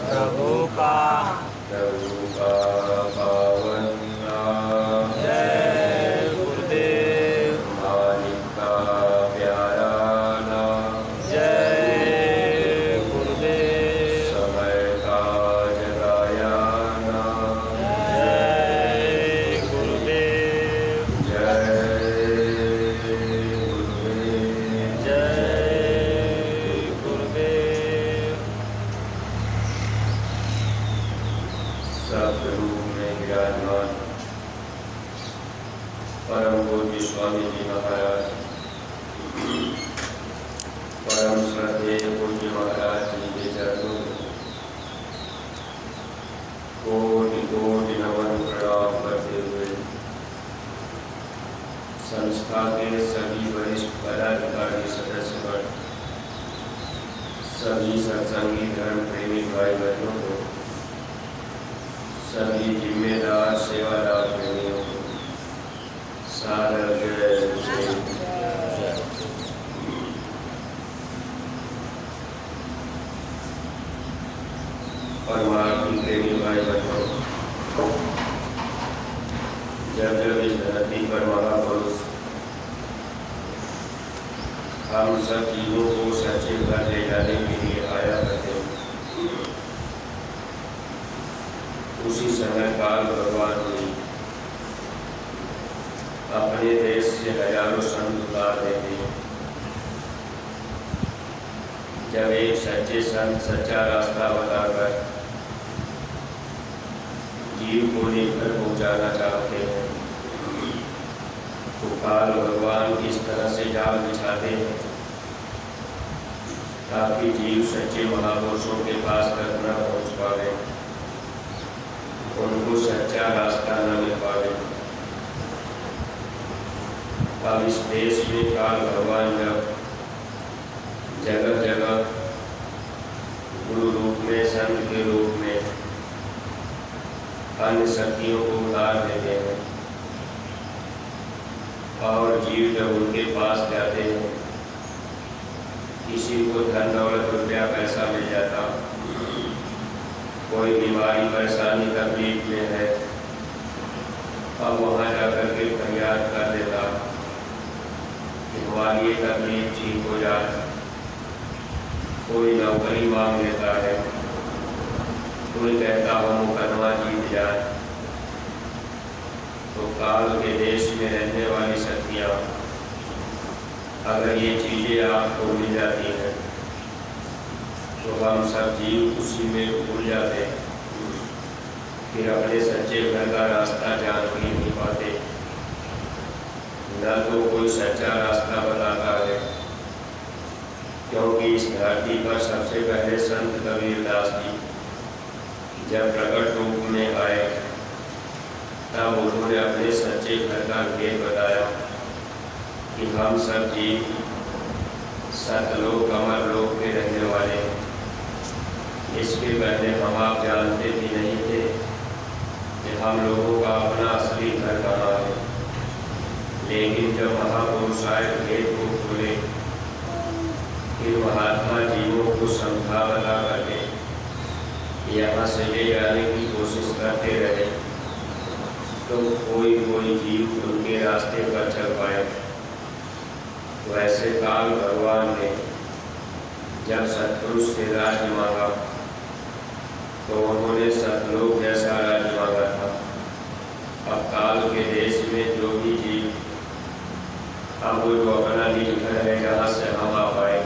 प्रभु का पावन नाम। जय गुरुदेव। मालिक का प्यारा नाम। जय गुरुदेव। समय का जगाया नाम। जय गुरुदेव। जय गुरुदेव। जय गुरुदेव। सतगुरु में विराजमान परम पूज्य स्वामी जी महाराज, परम श्रद्धेय पूज्य महाराज जी के चरणों में कोटि कोटि नमन प्रणाम करते हुए संस्था के सभी वरिष्ठ पदाधिकारी सदस्यगण, सभी सत्संगी धर्म प्रेमी भाई बहनों को, सभी जिम्मेदार सेवादार प्रेमियों को सादर जय गुरुदेव। परमार्थी प्रेमी भाई बहनों, जब जब इस धरती पर महापुरुष हम सब जीवों को सच्चे घर ले जाने के लिए आया करते हैं, उसी समय काल भगवान ने अपने देश से हजारों संत उतार देते हैं। जब एक सच्चे संत सच्चा रास्ता बताकर जीव को लेकर पहुंचाना चाहते हैं तो काल भगवान इस तरह से जाल बिछाते हैं ताकि जीव सच्चे महापुरुषों के पास तक न पहुंच पावे, उनको सच्चा रास्ता न मिल पावे। अब इस देश में काल भगवान जब जगह जगह गुरु रूप में, संत के रूप में अन्य शक्तियों को उतार देते हैं और जीव जब उनके पास जाते हैं, किसी को धन दौलत रुपया पैसा मिल जाता, कोई बीमारी परेशानी तकलीफ में है, अब वहाँ जाकर के फरियाद कर देता कि हमारी ये तकलीफ ठीक हो जाए। कोई नौकरी मांग लेता है, कोई कहता हो मुकदमा जीत जाए। तो काल के देश में रहने वाली शक्तियाँ अगर ये चीज़ें आपको मिल जाती हैं तो हम सब जीव उसी में भूल जाते हैं, फिर अपने सच्चे घर का रास्ता जान भी नहीं पाते। न तो कोई सच्चा रास्ता बताता है, क्योंकि इस धरती पर सबसे पहले संत कबीरदास जी जब प्रकट रूप में आए तब उन्होंने अपने सच्चे घर का भेद बताया कि हम सब जीव सतलोक अमरलोक के रहने वाले हैं। इसके पहले हम आप जानते भी नहीं थे कि हम लोगों का अपना असली घर कहाँ है, लेकिन जब महापुरुष आए भेद को खोले, फिर महात्मा जीवों को समझा बता करके यहाँ से ले जाने की कोशिश करते रहे तो कोई कोई जीव उनके रास्ते पर चल पाए। वैसे काल भगवान ने जब सतपुरुष से राज्य मांगा तो उन्होंने सतलोक जैसा राज्य मांगा था। अब काल के देश में जो भी जीव अब वो जो अपना निज घर है जहाँ से हम आ पाए,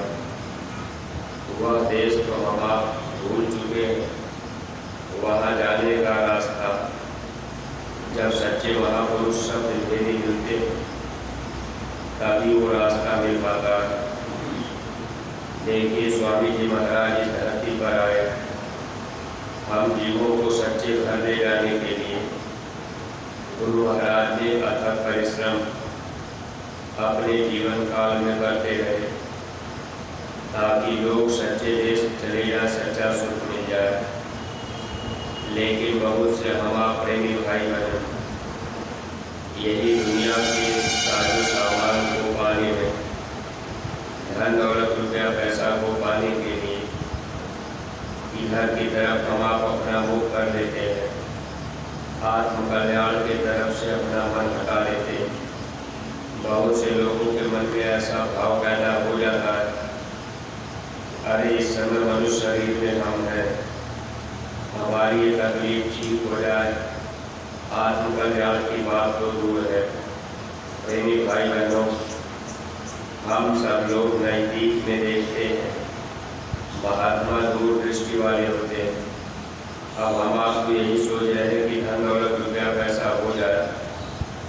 वह देश तो हम आप भूल चुके हैं। वहाँ जाने का रास्ता जब सच्चे महापुरुष सब भेदी मिलते तभी वो रास्ता मिल पाता है। देखिए स्वामी जी महाराज इस धरती पर आए हम जीवों को सच्चे घर ले जाने के लिए। गुरु महाराज ने अथक परिश्रम अपने जीवन काल में करते रहे ताकि लोग सच्चे देश चले जाए, सच्चा सुख मिल जाए। लेकिन बहुत से हम आप प्रेमी भाई बहन यही दुनिया के साजो सामान को पाने में, धन दौलत रुपया पैसा को पाने के लिए घर की तरफ हम आप अपना मुख कर देते हैं, आत्म कल्याण की तरफ से अपना मन हटा लेते हैं। बहुत से लोगों के मन में ऐसा भाव पैदा हो जाता है, अरे इस समय मनुष्य शरीर में हम हैं, हमारी ये तकलीफ ठीक हो जाए, आत्म कल्याण की बात तो दूर है। प्रेमी भाई बहनों, हम सब लोग नज़दीक में देखते हैं, महात्मा दूर दृष्टि वाले होते हैं। अब हम आपको यही सोच रहे हैं कि धन दौलत रुपया पैसा हो जाए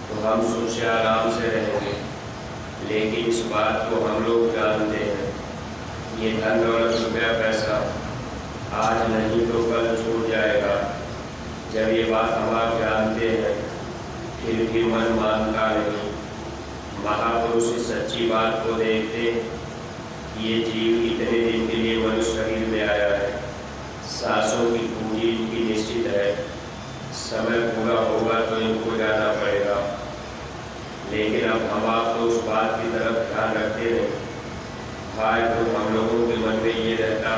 तो हम सुख से आराम से रहेंगे, लेकिन इस बात को हम लोग जानते हैं, ये धन दौलत रुपया पैसा आज नहीं तो कल छूट जाएगा। जब ये बात हम आप जानते हैं फिर भी मन मानता नहीं। महापुरुष इस सच्ची बात को देखते, ये जीव इतने दिन के लिए मनुष्य शरीर में आया है, सांसों की पूंजी इनकी निश्चित है, समय पूरा होगा तो इनको जाना पड़ेगा। लेकिन अब हम आपको उस बात की तरफ ध्यान रखते हैं। भाई तो हम लोगों के मन में ये रहता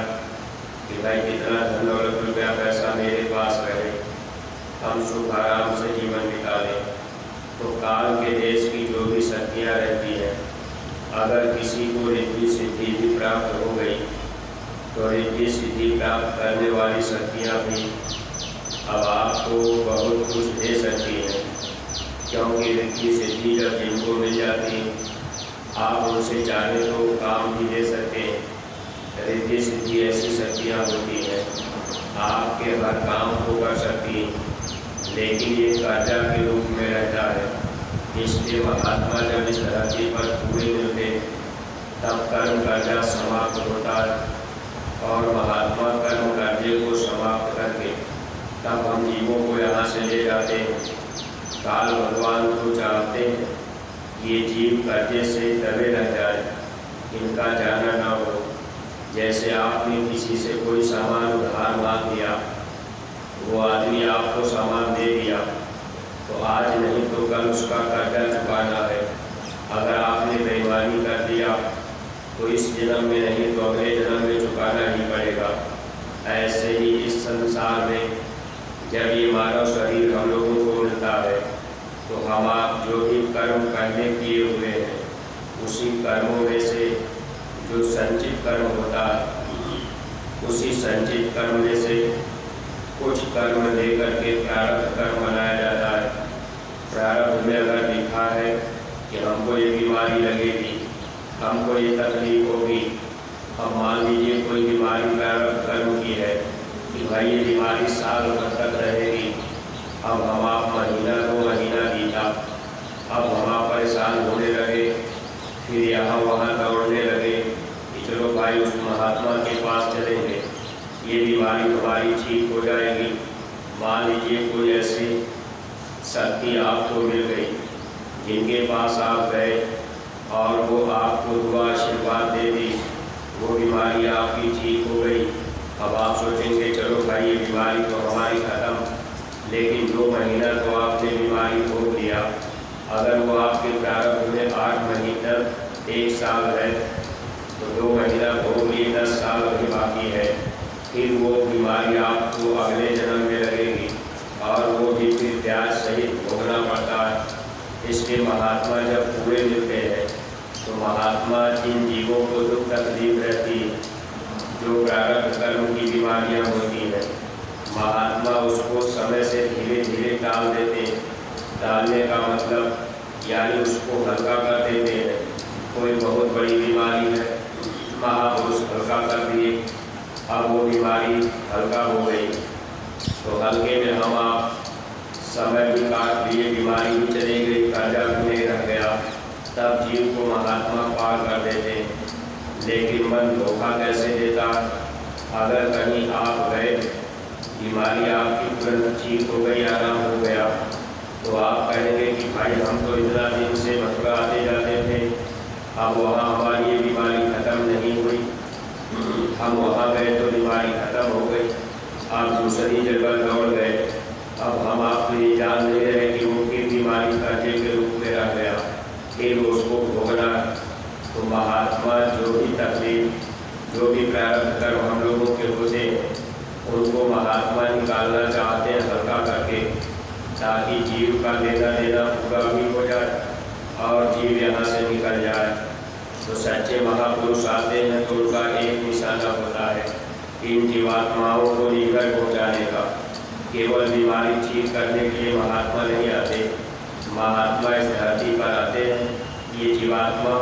कि भाई कितना धन दौलत रुपया पैसा मेरे पास रहे, हम सुख आराम से जीवन बिता लें। तो काल के देश की जो भी शक्तियाँ रहती हैं, अगर किसी को रिद्धि सिद्धि भी प्राप्त हो गई तो रिद्धि सिद्धि प्राप्त करने वाली शक्तियाँ भी अब आपको बहुत कुछ दे सकती हैं, क्योंकि रिद्धि सिद्धि जब जिनको मिल जाती आप उनसे चाहें तो काम भी दे सकते हैं। रिद्धि सिद्धि ऐसी शक्तियाँ होती हैं, आपके हर काम को कर सकती हैं, लेकिन ये कर्जा के रूप में रहता है। इसलिए महात्मा जब इस धरती पर पूरे मिलते तब कर्म कर्जा समाप्त होता है, और महात्मा कर्म कर्जे को समाप्त करके तब हम जीवों को यहाँ से ले जाते हैं। काल भगवान को चाहते हैं ये जीव कर्जे से दबे रह जाए, इनका जाना ना हो। जैसे आपने किसी से कोई सामान उधार मांग लिया, वो आदमी आपको सामान दे दिया, तो आज नहीं तो कल उसका कर्जा चुकाना है। अगर आपने बेईमानी कर दिया तो इस जन्म में नहीं तो अगले जन्म में चुकाना ही पड़ेगा। ऐसे ही इस संसार में जब ये मानव शरीर हम लोगों को मिलता है तो हम आप जो भी कर्म करने किए हुए हैं, उसी कर्मों में से जो संचित कर्म होता है, उसी संचित कर्म में से कुछ कर्म लेकर के प्रारब्ध कर्म बनाया जाता है। प्रारब्ध में अगर लिखा है कि हमको ये बीमारी लगेगी, हमको ये तकलीफ होगी, अब मान लीजिए कोई बीमारी प्रारब्ध कर्म की है कि भाई ये बीमारी साल भर तक रहेगी, अब हम आप महीना 2 महीना बीता, अब हम आप परेशान होने लगे, फिर यहाँ वहाँ दौड़ने लगे कि चलो भाई उस महात्मा के पास चलेंगे, ये बीमारी हमारी ठीक हो जाएगी। मान लीजिए कोई ऐसी शक्ति आपको मिल गई जिनके पास आप गए और वो आपको दुआ आशीर्वाद दे दी, वो बीमारी आपकी ठीक हो गई। अब आप सोचेंगे चलो भाई ये बीमारी तो हमारी ख़त्म, लेकिन 2 महीना तो आपने बीमारी भोग लिया। अगर वो आपके प्रारंभ में 8 महीने 1 साल है तो 2 महीना भोग लिए, 10 साल अभी बाकी है। फिर वो बीमारी आपको अगले जन्म में लगेगी और वो भी फिर ब्याज सहित भोगना पड़ता है। इसके महात्मा जब पूरे मिलते हैं तो महात्मा जिन जीवों को दुख तकलीफ रहती है, जो प्रारब्ध कर्म की बीमारियां होती हैं, महात्मा उसको समय से धीरे धीरे टाल देते हैं। टालने का मतलब यानी उसको हल्का कर देते हैं। कोई बहुत बड़ी बीमारी है, महापुरुष हल्का कर दिए, अब वो बीमारी हल्का हो गई, तो हल्के में हम आप समय भी काट लिए, बीमारी भी चली गई, कर्जा भी नहीं रह गया, तब जीव को महात्मा पार कर देते। लेकिन मन धोखा कैसे देता? अगर कहीं आप गए, बीमारी आपकी तुरंत ठीक हो गई, आराम हो गया, तो आप कहेंगे कि भाई हम तो इतना दिन से मथुरा आते जाते थे, अब वहाँ हमारी ये बीमारी ख़त्म नहीं हुई, हम वहाँ गए तो बीमारी ख़त्म हो गई, आप दूसरी जगह दौड़ गए, अब हम आपको ये जान नहीं रहे कि वो फिर बीमारी कर्जे के रूप में रह गया, फिर उसको भोगना। तो महात्मा जो भी तकलीफ, जो भी प्रारब्ध कर्म हम लोगों के होते हैं, उनको महात्मा निकालना चाहते हैं हल्का करके, ताकि जीव का लेना देना पूरा भी हो जाए और जीव यहाँ से निकल जाए। तो सच्चे महापुरुष आते हैं तो उनका एक निशाना होता है, इन जीवात्माओं को निकल पहुँचाने का। केवल बीमारी ठीक करने के लिए महात्मा नहीं आते, महात्मा इस धरती पर आते हैं ये जीवात्मा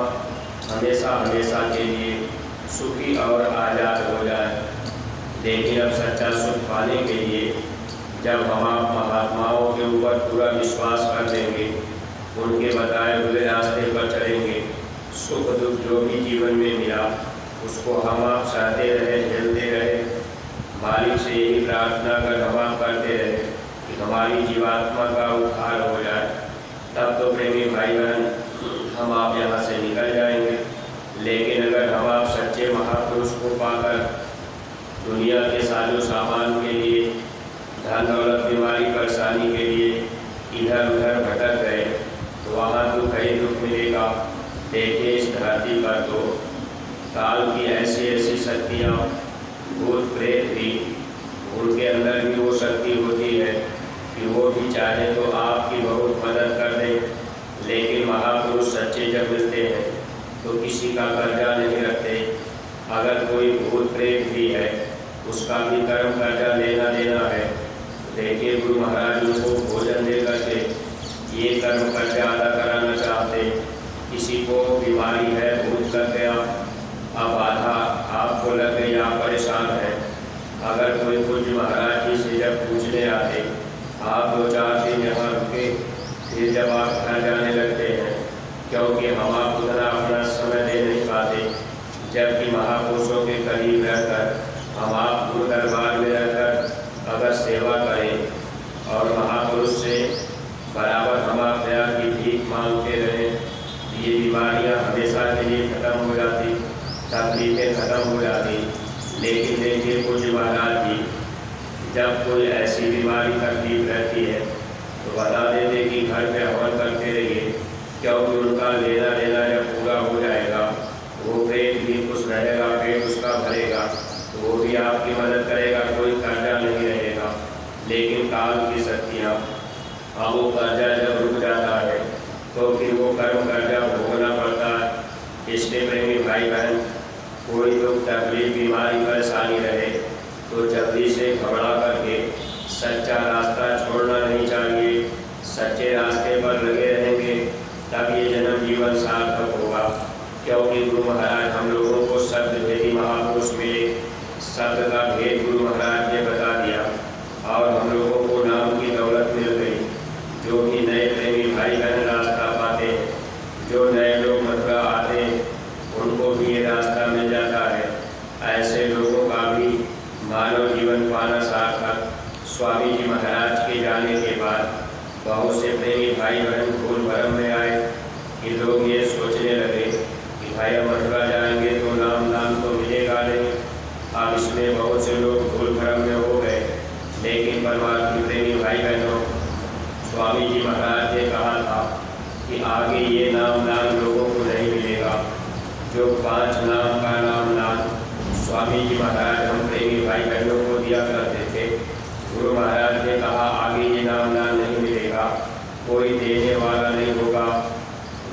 हमेशा हमेशा के लिए सुखी और आज़ाद हो जाए। लेकिन अब सच्चा सुख पाने के लिए जब हम आप महात्माओं के ऊपर पूरा विश्वास कर देंगे, उनके बताए हुए रास्ते पर चलेंगे, सुख दुख जो भी जीवन में मिला उसको हम आप सहते रहे, झेलते रहे, मालिक से यही प्रार्थना कर हम आप करते रहे कि हमारी जीवात्मा का उद्धार हो जाए। तब तो प्रेमी भाई बहन हम आप यहाँ से निकल जाएंगे। लेकिन अगर हम आप सच्चे महापुरुष को पाकर दुनिया के साजो सामान के लिए, धन दौलत बीमारी परेशानी के लिए इधर उधर भटक गए तो वहाँ दुख ही दुख मिलेगा। देखिए इस धरती पर तो काल की ऐसी ऐसी शक्तियाँ, भूत प्रेत भी, उनके अंदर भी वो शक्ति होती है कि वो भी चाहे तो आपकी बहुत मदद कर दें। लेकिन महापुरुष सच्चे जब मिलते हैं तो किसी का कर्जा नहीं रखते। अगर कोई भूत प्रेत भी है उसका भी कर्म कर्जा लेना देना है। देखिए गुरु महाराज उनको भोजन दे करके ये कर्म कर्जा अदा कराना चाहते। किसी को बीमारी है, भूत लग गया, अब आधा आपको लग गई, आप परेशान हैं। अगर कोई पूज्य महाराज जी से जब पूछने आते, आप 2-4 दिन यहाँ रुके, फिर जब आप घर जाने लगते हैं, क्योंकि हम आप उतना अपना समय दे नहीं पाते। जबकि महापुरुषों के करीब रहकर हम आप गुरु दरबार में रहकर अगर सेवा करें और महापुरुष से बराबर हम आप दया की भीख मांगते रहें, ये बीमारियां हमेशा के लिए खत्म हो जाती, तकलीफें खत्म हो जाती। लेकिन देखिए पूज्य महाराज जी जब कोई ऐसी बीमारी तकलीफ रहती है तो बता देते कि घर पे हवन करते रहिए, क्योंकि उनका लेना देना जब पूरा हो जाएगा वो पेट भी खुश रहेगा, पेट उसका भरेगा तो वो भी आपकी मदद करेगा, कोई कर्जा नहीं रहेगा। लेकिन काल की शक्तियाँ, अब वो कर्जा जब रुक जाता है तो फिर वो कर्म कर्जा भोगना पड़ता है। इसलिए प्रेमी भाई बहन कोई दुख तकलीफ बीमारी परेशानी रहे तो जल्दी से घबरा करके सच्चा रास्ता छोड़ना नहीं चाहिए। सच्चे रास्ते पर लगे रहेंगे तब ये जन्म जीवन सार्थक होगा। क्योंकि गुरु महाराज हम लोगों को शब्द भेदी महापुरुष मिले, शब्द का भेद गुरु महाराज ने बता दिया और हम लोगों को नाम की दौलत मिल गई। जो भी नए प्रेमी भाई बहन रास्ता पाते हैं, जो नए लोग मथुरा आते हैं, उनको भी ये रास्ता मिल जाता है। ऐसे लोगों का भी मानव जीवन पाना सार्थक। स्वामी जी महाराज के जाने के बाद बहुत से प्रेमी भाई बहन भूल भरम में आए कि लोग ये सोचने लगे कि भाई हम मथुरा जाएंगे तो नाम दान तो मिलेगा नहीं। अब इसमें बहुत से लोग भूल भरम में हो गए। लेकिन परमात्मा प्रेमी भाई बहनों, स्वामी जी महाराज ने कहा था कि आगे ये नाम दान लोगों को नहीं मिलेगा। जो 5 नाम का नाम दान स्वामी जी महाराज हम प्रेमी भाई बहनों को दिया करते थे, गुरु महाराज ने कहा आगे ये नाम दान नहीं मिलेगा, कोई देने वाला नहीं होगा।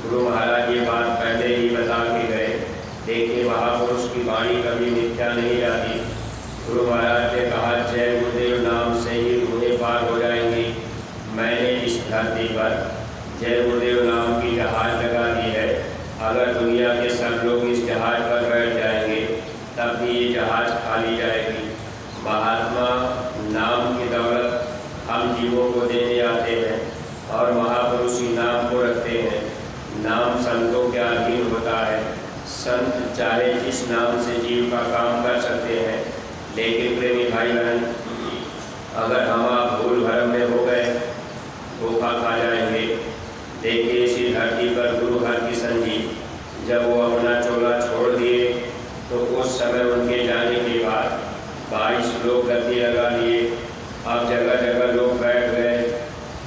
गुरु महाराज ये बात पहले ही बता के गए। देखिए महापुरुष की वाणी कभी मिथ्या नहीं जाती। गुरु महाराज ने कहा जय गुरुदेव नाम से ही रूहें पार हो जाएंगी। मैंने इस धरती पर जय गुरुदेव नाम की जहाज लगा दी है। अगर दुनिया के सब लोग इस जहाज पर बैठ जाएंगे तब भी ये जहाज खाली जाएगी। महात्मा नाम की दौलत हम जीवों को देने आते हैं और महापुरुष ही नाम को रखते हैं। नाम संतों के अधीन होता है। संत चाहे जिस नाम से जीव का काम कर सकते हैं। लेकिन प्रेमी भाई बहन अगर हम आप भूल भरम में हो गए धोखा खा जाएंगे। देखिए इसी धरती पर गुरु हरकिशन जी जब वो अपना चोला छोड़ दिए तो उस समय उनके जाने के बाद 22 लोग गद्दी लगा लिए। अब जगह जगह लोग बैठ गए।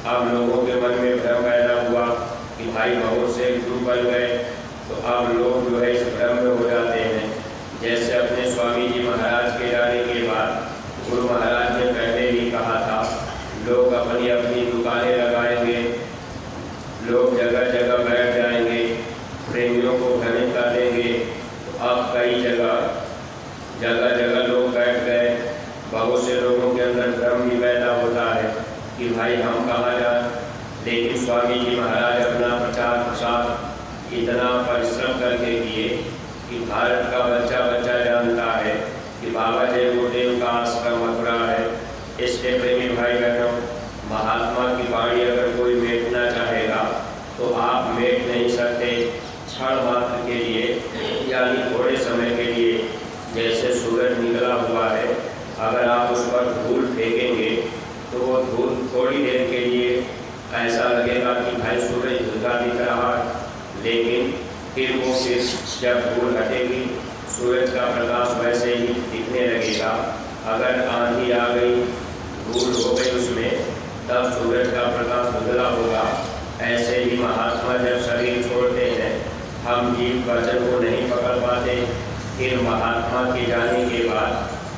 अब लोगों के मन में भ्रम पैदा हुआ कि भाई बहुत से गुरु बन गए। तो अब लोग जो है इस भ्रम में हो जाते हैं। जैसे अपने स्वामी जी महाराज के जाने के बाद गुरु महाराज लोग अपनी अपनी दुकानें लगाएंगे, लोग जगह जगह बैठ जाएंगे, प्रेमियों को भ्रमित कर देंगे। तो अब कई जगह जगह लोग बैठ गए। बहुत से लोगों के अंदर भ्रम भी पैदा होता है कि भाई हम कहाँ जाएं। लेकिन स्वामी जी महाराज अपना प्रचार प्रसार इतना परिश्रम करके किए कि भारत का बच्चा बच्चा जानता है कि बाबा जय गुरुदेव का आश्रम मथुरा है। इसलिए प्रेमी भाई बहनों, महात्मा की वाणी अगर कोई मेटना चाहेगा तो आप मेट नहीं सकते। क्षण मात्र के लिए यानी थोड़े समय के लिए, जैसे सूरज निकला हुआ है, अगर आप उस पर धूल फेंकेंगे तो वो धूल थोड़ी देर के लिए ऐसा लगेगा कि भाई सूरज धुंधला दिख रहा है, लेकिन फिर जब धूल हटेगी सूरज का प्रकाश वैसे ही दिखने लगेगा। अगर आंधी आ गई, धूल हो गई उसमें, तब सूरज का प्रकाश धुंधला होगा। ऐसे ही महात्मा जब शरीर छोड़ते हैं, हम जीव वचन को नहीं पकड़ पाते। फिर महात्मा के जाने के बाद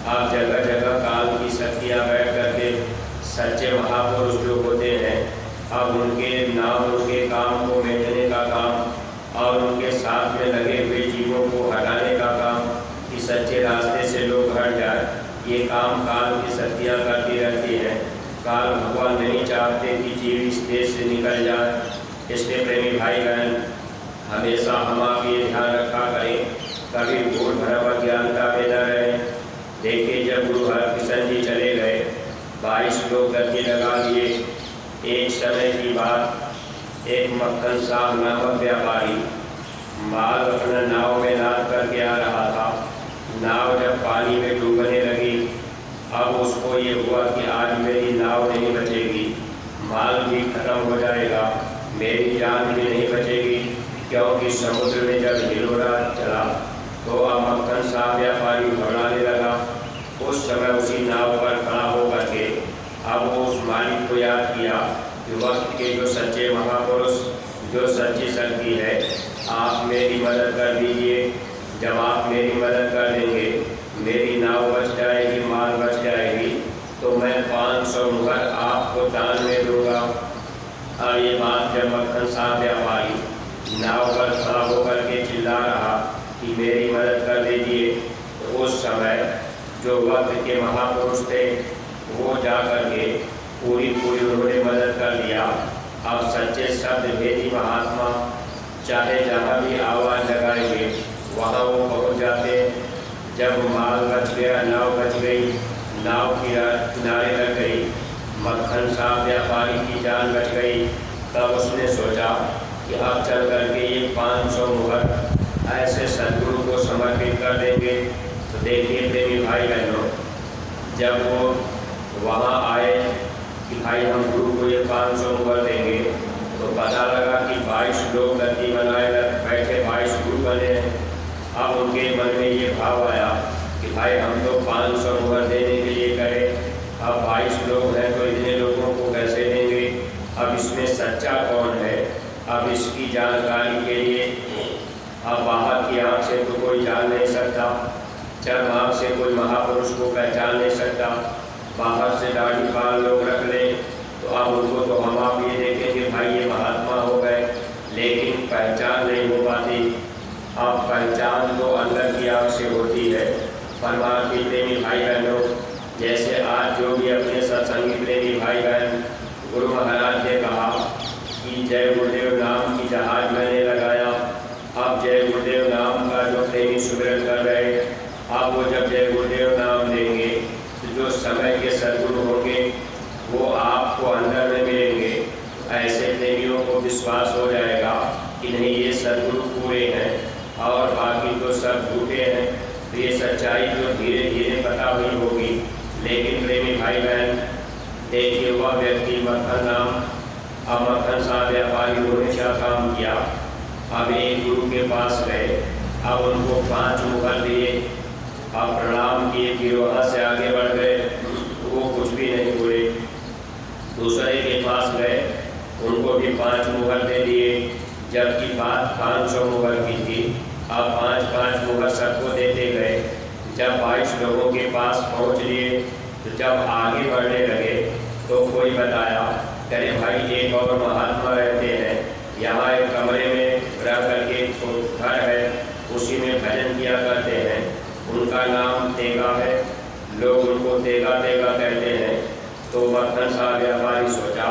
आप जगह जगह काल की शक्तियाँ बैठ करके सच्चे महापुरुष जो होते हैं, अब उनके नाम उनके काम को मेटने का काम और उनके साथ में लगे हुए जीवों को हटाने का काम, कि सच्चे रास्ते से लोग हट जाए, ये काम काल की शक्तियाँ करती रहती हैं। काल भगवान नहीं चाहते कि जीव इस देश से निकल जाए। इसलिए प्रेमी भाई बहन, हमेशा हम आप ये ध्यान रखा करें, कभी भूल भरम अज्ञानता में न रहें। देखिए, जब गुरु हरकिशन जी चले गए, 22 लोग गद्दी लगा लिए। एक समय की बात, एक मक्खन साहब नामक व्यापारी माल अपना नाव में लाद करके आ रहा था। नाव जब पानी में डूबने लगी, अब उसको ये हुआ कि आज मेरी नाव नहीं बचेगी, माल भी खत्म हो जाएगा, मेरी जान भी नहीं बचेगी, क्योंकि समुद्र में जब हिलोरा चला तो अब मक्खन साहब व्यापारी घबराने लगा। उस समय उसी नाव पर खड़ा होकर के अब वो उस मालिक को याद किया कि वक्त के जो सच्चे महापुरुष, जो सच्ची शक्ति है, आप मेरी मदद कर दीजिए। जब आप मेरी मदद कर देंगे, मेरी नाव बच जाएगी, माल बच जाएगी, तो मैं 500 मुहर आपको दान में दूंगा। और ये बात जब मक्खन साहब व्यापारी नाव पर खड़ा होकर के चिल्ला रहा कि मेरी मदद कर दीजिए, तो उस समय जो वक्त के महापुरुष थे वो जा करके पूरी उन्होंने मदद कर दिया। अब सच्चे शब्द भेदी महात्मा चाहे जहाँ भी आवाज़ लगाएंगे वहाँ वो पहुँच जाते। जब माल बच गया, नाव बच गई, नाव किनारे लग गई, मक्खन साहब व्यापारी की जान बच गई, तब उसने सोचा कि अब चल करके ये 500 मुहर ऐसे सदगुरु को समर्पित कर देंगे। तो देखिए प्रेमी भाई बहनों, जब वो वहाँ आए कि भाई हम गुरु को ये 500 मुहर देंगे, तो पता लगा कि 22 लोग गद्दी बनाए बैठे, 22 गुरु बने हैं। अब उनके मन में ये भाव आया कि भाई हम तो 500 मुहर देने के लिए करें, अब 22 लोग हैं तो इतने लोगों को कैसे देंगे। अब इसमें सच्चा कौन है, अब इसकी जानकारी के लिए अब बाहर की आँख से तो कोई जान नहीं सकता, चर्म आँख से कोई महापुरुष को पहचान नहीं सकता। बाहर से दाढ़ी बाल लोग रख लें तो अब उनको तो हम आप ये देखेंगे भाई ये महात्मा हो गए, लेकिन पहचान नहीं हो पाती। अब पहचान तो अंदर की आँख से होती है। परमार्थी प्रेमी भाई बहनों, जैसे आज जो भी अपने सत्संगी प्रेमी भाई बहन, गुरु महाराज ने कहा कि जय गुरुदेव नाम की जहाज मैंने लगाया। अब जय गुरुदेव नाम का जो प्रेमी सुमिरन कर रहे, अब वो जब जय गुरुदेव नाम देंगे तो जो समय के सद्गुरु होंगे वो आपको अंदर में मिलेंगे। ऐसे प्रेमियों को विश्वास हो जाएगा कि नहीं ये सद्गुरु पूरे हैं और बाकी तो सब झूठे हैं। तो ये सच्चाई जो धीरे धीरे पता हुई होगी। लेकिन प्रेमी भाई बहन देखिए, वह व्यक्ति मक्खन साहब व्यापारी उन्होंने क्या काम किया। अब एक गुरु के पास गए, अब उनको 5 मुहर दिए, अब प्रणाम किए, फिर वहाँ से आगे बढ़ गए, वो कुछ भी नहीं बोले। दूसरे के पास गए, उनको भी 5 मुहर दे दिए, जबकि बात 500 मुहर की थी। अब 5-5 मुहर सबको देते गए। जब 22 लोगों के पास पहुँच लिए तो जब आगे बढ़ने लगे तो कोई बताया। करे भाई एक और महात्मा रहते हैं, यहाँ एक कमरे में रह करके घर है, उसी में भजन किया करते हैं। उनका नाम तेगा है, लोग उनको तेगा तेगा कहते हैं। तो मक्खन साहब व्यापारी सोचा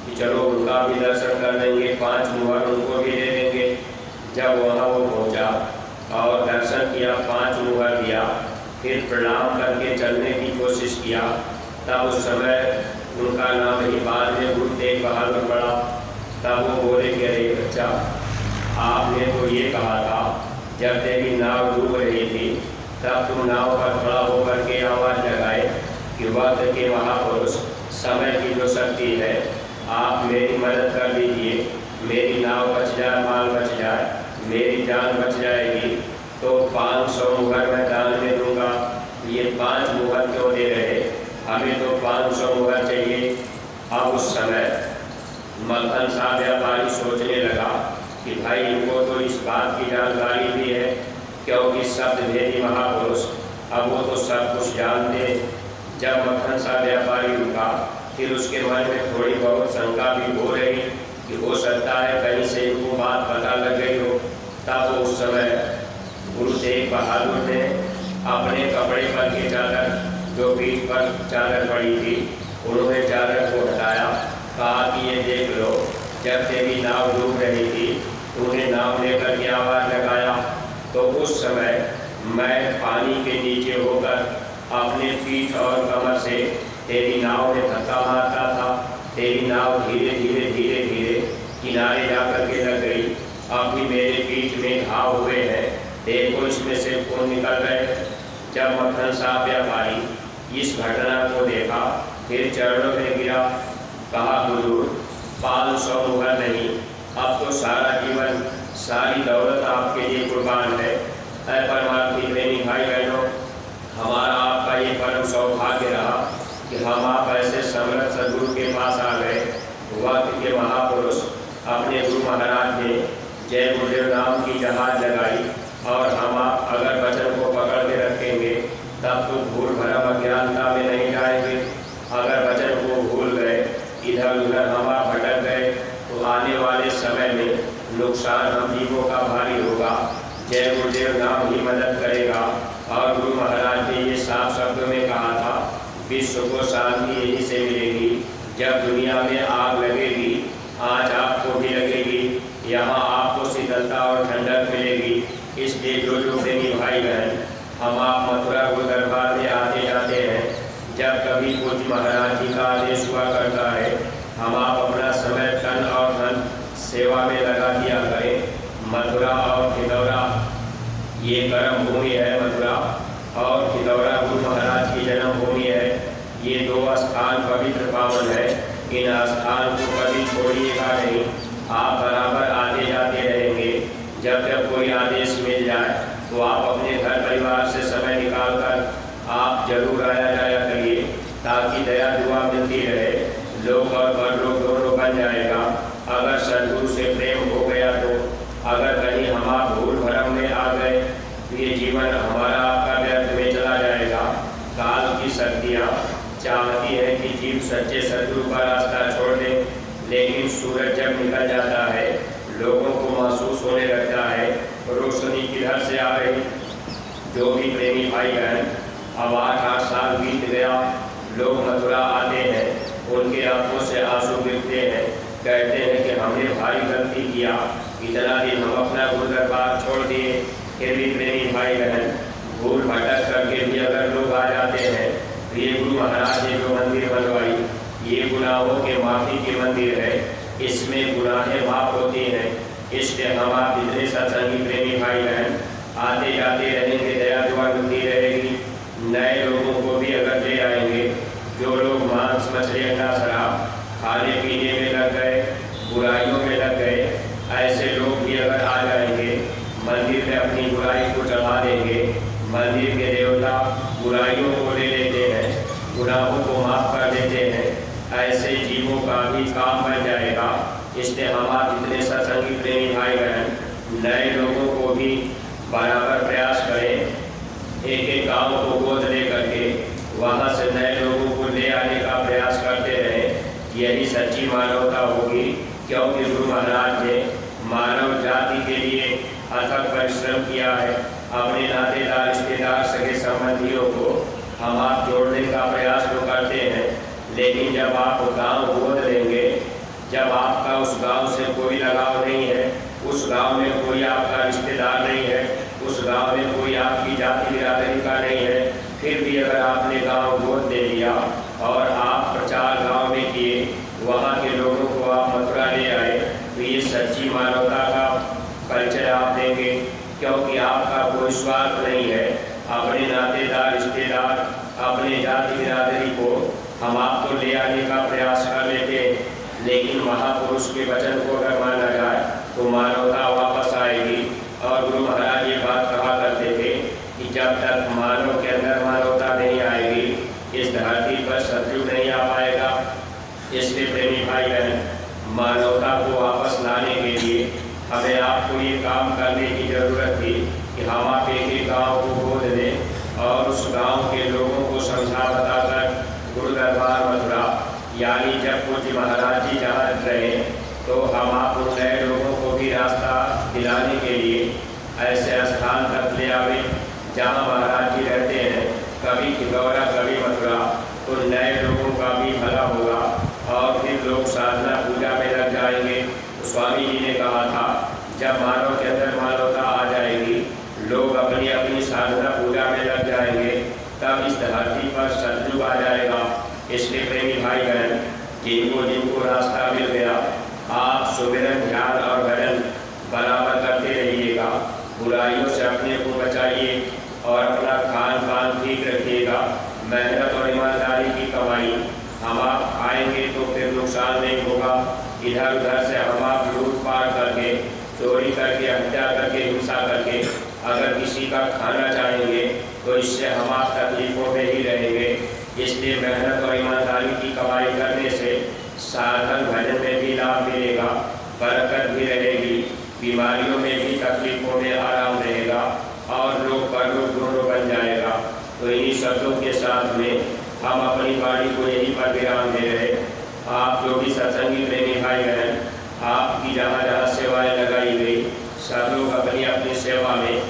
कि चलो उनका भी दर्शन कर लेंगे, 5 मुहर उनको भी दे देंगे। जब वहाँ वो पहुँचा और दर्शन किया, 5 मुहर दिया, फिर प्रणाम करके चलने की कोशिश किया, तब उस समय उनका नाम ही बाद में गुरु तेग बहादुर पड़ा। तब वो बोले कि अरे बच्चा, आपने तो ये कहा था जब तेरी नाव डूब रही थी तब तुम नाव पर खड़ा होकर के आवाज़ लगाए कि वक्त के महापुरुष, समय की जो शक्ति है, आप मेरी मदद कर दीजिए, मेरी नाव बच जाए, माल बच जाए, मेरी जान बच जाएगी। तो 500 मुहर मैं दान में दूंगा। ये 5 मुहर क्यों दे रहे, हमें तो 500 मुहर चाहिए। अब उस समय मक्खन साहब व्यापारी सोचने लगा कि भाई इनको तो इस बात की जानकारी भी है, क्योंकि शब्द भेदी महापुरुष, अब वो तो सब कुछ जानते। जब मक्खन साहब व्यापारी रुका, फिर उसके मन में थोड़ी बहुत शंका भी हो रही कि हो सकता है कहीं से इनको बात पता लग गई हो। तब उस समय गुरु तेग बहादुर ने अपने कपड़े पर की चादर, जो पीठ पर चादर पड़ी थी, उन्होंने चादर को हटाया, कहा कि ये देख लो, जब तेरी नाव डूब रही थी तूने नाव लेकर के आवाज़ लगाया, तो उस समय मैं पानी के नीचे होकर अपने पीठ और कमर से तेरी नाव में धक्का मारता था। तेरी नाव धीरे धीरे धीरे धीरे किनारे जाकर के लग गई। अब भी मेरे पीठ में घाव हुए हैं, देखो इसमें से खून निकल रहे। जब मक्खन साहब व्यापारी इस घटना को देखा, फिर चरणों में गिरा, कहा हुजूर 500 मुहर नहीं, अब तो सारा जीवन, सारी दौलत आपके लिए कुर्बान है। ऐ परमार्थी प्रेमी भाई बहनों, हमारा आपका ये परम सौभाग्य रहा कि हम आप ऐसे समर्थ सदगुरु के पास आ गए। वक्त के महापुरुष अपने गुरु महाराज ने जय गुरुदेव नाम की जहाज लगाई, और हम आप अगर वचन को पकड़ के रखेंगे तब तो भूल भरम अज्ञानता में नहीं जाएंगे। अगर वचन को भूल गए, इधर उधर हम आप भटक गए, तो आने वाले समय में नुकसान हम जीवों का भारी होगा। जय गुरुदेव नाम ही मदद करेगा। और गुरु महाराज ने ये साफ शब्दों में कहा था, विश्व को शांति यहीं से मिलेगी जब दुनिया में आग लगेगी। आज आपको भी लगेगी, यहाँ आपको शीतलता और ठंडक मिलेगी। इसलिए जो प्रेमी भाई बहन, हम आप मथुरा गुरु दरबार में आते जाते हैं, जब कभी पूज्य महाराज जी का आदेश हुआ करता है, हम आप अपना समय तन और धन सेवा में लगा दिया करें। मथुरा और खिदौरा ये कर्म भूमि है, मथुरा और खिदौरा गुरु महाराज की जन्मभूमि है। ये 2 स्थान पवित्र पावन है, इन स्थान को कभी छोड़िएगा नहीं। आप बराबर आते जाते रहेंगे। जब जब कोई आदेश मिल जाए तो आप अपने घर परिवार से समय निकालकर आप जरूर आया जाया करिए, ताकि दया दुआ मिलती रहे। लोग और परलोक दोनों बन जाएगा अगर सद्गुरु से प्रेम हो गया तो। अगर कहीं हम आप भूल भरम में आ गए तो ये जीवन हमारा आपका व्यर्थ में चला जाएगा। काल की शक्तियाँ चाहती है कि जीव सच्चे सद्गुरु का रास्ता छोड़ दे, लेकिन सूरज जब निकल जाता है लोगों को महसूस होने लगता है रोशनी किधर से आ रही। जो भी प्रेमी भाई बहन, अब 8-8 साल बीत गया, लोग मथुरा आते हैं, उनके आंखों से आंसू गिरते हैं, कहते हैं कि हमने भारी गलती किया, इतना दिन हम अपना गुरु दरबार छोड़ दिए। फिर भी प्रेमी भाई बहन, भूल भटक करके भी अगर लोग आ जाते हैं, तो ये गुरु महाराज ने जो मंदिर बनवाई, ये गुनाहों के माफ़ी की मंदिर है, इसमें गुनाहें माफ़ होती हैं। इसलिए हम आप इतने सत्संगी प्रेमी भाई बहन आते जाते रहेंगे, दया दुआ मिलती रहेगी। नए लोगों को भी अगर ले आएंगे, जो लोग मांस मछली अंडा शराब खाने पीने में लग गए, बुराइयों में लग गए, ऐसे लोग भी अगर आ जाएंगे, मंदिर में अपनी बुराई को चढ़ा देंगे। मंदिर के देवता बुराइयों को ले लेते हैं, गुनाहों को माफ़ कर देते हैं। ऐसे जीवों का भी काम बन जाएगा। इसलिए हम आप इतने सत्संगी प्रेमी भाई बहन नए लोगों को भी बराबर प्रयास करें। एक एक गाँव को गोद ले करके वहाँ से नए लोगों को ले आने का प्रयास करते रहें। सच्ची मानवता होगी, क्योंकि गुरु महाराज ने मानव जाति के लिए अथक परिश्रम किया है। अपने नातेदार, रिश्तेदार, सगे संबंधियों को हम आप जोड़ने का प्रयास तो करते हैं, लेकिन जब आप गांव गोद लेंगे, जब आपका उस गांव से कोई लगाव नहीं है, उस गांव में कोई आपका रिश्तेदार नहीं है, उस गांव में कोई आपकी जाति बिरादरी का नहीं है, फिर भी अगर आपने गांव गोद दे लिया और आप प्रचार गांव में किए, वहाँ के लोगों को आप मथुरा ले आए, तो ये सच्ची मानवता का परिचय आप देंगे, क्योंकि आपका कोई स्वार्थ नहीं है। अपने नातेदार, रिश्तेदार, अपने जाति बिरादरी को हम आपको ले आने का प्रयास कर लेते हैं, लेकिन महापुरुष के वचन को अगर माना जाए तो मानवता वापस आएगी। और गुरु महाराज ये बात कहा करते थे कि जब तक मानव के अंदर मानवता नहीं आएगी, इस धरती पर सतयुग नहीं आ पाएगा। इसलिए प्रेमी भाई बहन, मानवता को वापस लाने के लिए हमें आपको ये काम करने की ज़रूरत थी कि हम आप एक गाँव को गोद लें और उस गाँव के लोगों को समझा बताकर गुरु दरबार मथुरा, यानी जब पूज्य महाराज जी जहाँ रहे, तो हम आप उन नए लोगों को भी रास्ता दिलाने के लिए ऐसे स्थान तक ले आवे जहाँ महाराज जी रहते हैं, कभी खिगौरा कभी मथुरा, तो नए लोगों का भी भला होगा और फिर लोग साधना पूजा में लग जाएंगे। तो स्वामी जी ने कहा था, जब मानव के अंदर मानवता आ जाएगी, लोग अपनी अपनी साधना पूजा में लग जाएंगे, तब इस धरती पर सतयुग आ जाएगा। इसलिए प्रेमी भाई बहन, जिनको जिनको रास्ता मिल गया, आप सुमिरन, ध्यान और भजन बराबर करते रहिएगा। बुराइयों से अपने को बचाइए और अपना खान पान ठीक रखिएगा। मेहनत और ईमानदारी की कमाई हम आप खाएंगे तो फिर नुकसान नहीं होगा। इधर उधर से हम आप लूटपाट करके, चोरी करके, हत्या करके, हिंसा करके अगर किसी का खाना चाहेंगे तो इससे हम आप तकलीफों में ही रहेंगे। इसलिए मेहनत और ईमानदारी की कमाई करने से साधन भजन में भी लाभ मिलेगा, बरकत भी रहेगी, बीमारियों में भी, तकलीफों में आराम रहेगा और लोग परलोक दोनों बन जाएगा। तो इन्हीं शब्दों के साथ में हम अपनी वाणी को यहीं पर विराम दे रहे। आप जो भी सत्संगी प्रेमी भाई बहन, आपकी जहाँ जहाँ सेवाएं लगाई गई, सब लोग अपनी अपनी सेवा में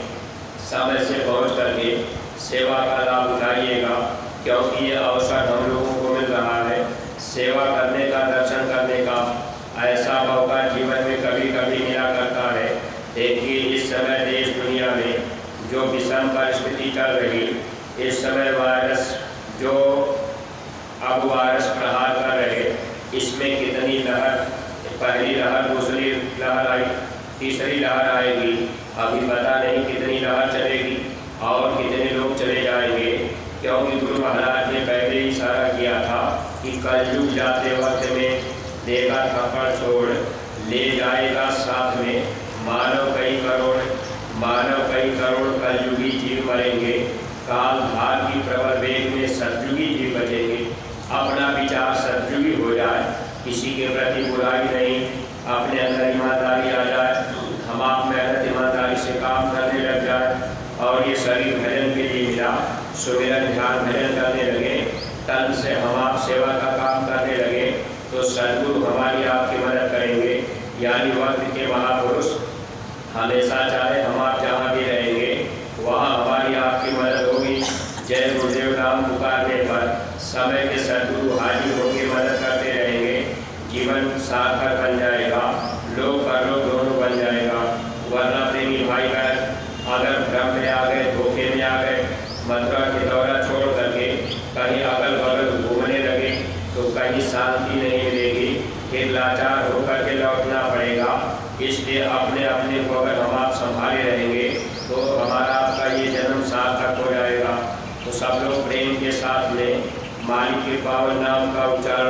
समय से पहुँच करके सेवा का लाभ उठाइएगा, क्योंकि ये अवसर हम लोगों को मिल रहा है सेवा करने का, दर्शन करने का। ऐसा मौका जीवन में कभी कभी मिला करता है। देखिए, इस समय देश दुनिया में जो विषम परिस्थिति चल रही, इस समय वायरस जो अब वायरस प्रहार कर रहे, इसमें कितनी लहर, पहली लहर, दूसरी लहर आई, तीसरी लहर आएगी, अभी पता नहीं कितनी लहर चलेगी और कितने लोग चले जाएंगे। क्योंकि गुरु महाराज ने पहले ही इशारा किया था कि कलयुग जाते वक्त में देगा थप्पड़ छोड़, ले जाएगा साथ में मानव कई करोड़ कलयुगी जीव मरेंगे। काल धार की प्रबल वेग में सतयुगी जीव बचेंगे। अपना विचार सतयुगी हो जाए, किसी के प्रति बुराई नहीं, अपने अंदर ईमानदारी आ जाए, हम आप मेहनत ईमानदारी से काम करने लग जाए और ये शरीर भजन के लिए मिला, सुमिरन ध्यान भजन करने लगे, तन से हम आप सेवा का काम करने लगे, तो सद्गुरु हमारी आपकी मदद करेंगे। यानी वक्त के महापुरुष हमेशा चाहे हम आप जहाँ भी रहेंगे वहाँ हमारी आपकी मदद होगी। जय गुरुदेव नाम पुकारने पर समय के सद्गुरु हाजिर होकर मदद करते रहेंगे। जीवन सार्थक बन जाएगा, लोग परलोक दोनों बन जाएगा। वरना प्रेमी भाई बहन अगर भ्रम में आ गए, धोखे में आ गए, मथुरा के दौरा छोड़ करके कहीं अगल बगल घूमने लगे तो कहीं शांति नहीं मिलेगी, फिर लाचार होकर के लौटना पड़ेगा। इसलिए अपने अपने को अगर हम आप संभाले रहेंगे तो हमारा आपका ये जन्म सार्थक हो जाएगा। तो सब लोग प्रेम के साथ में मालिक के पावन नाम का उच्चारण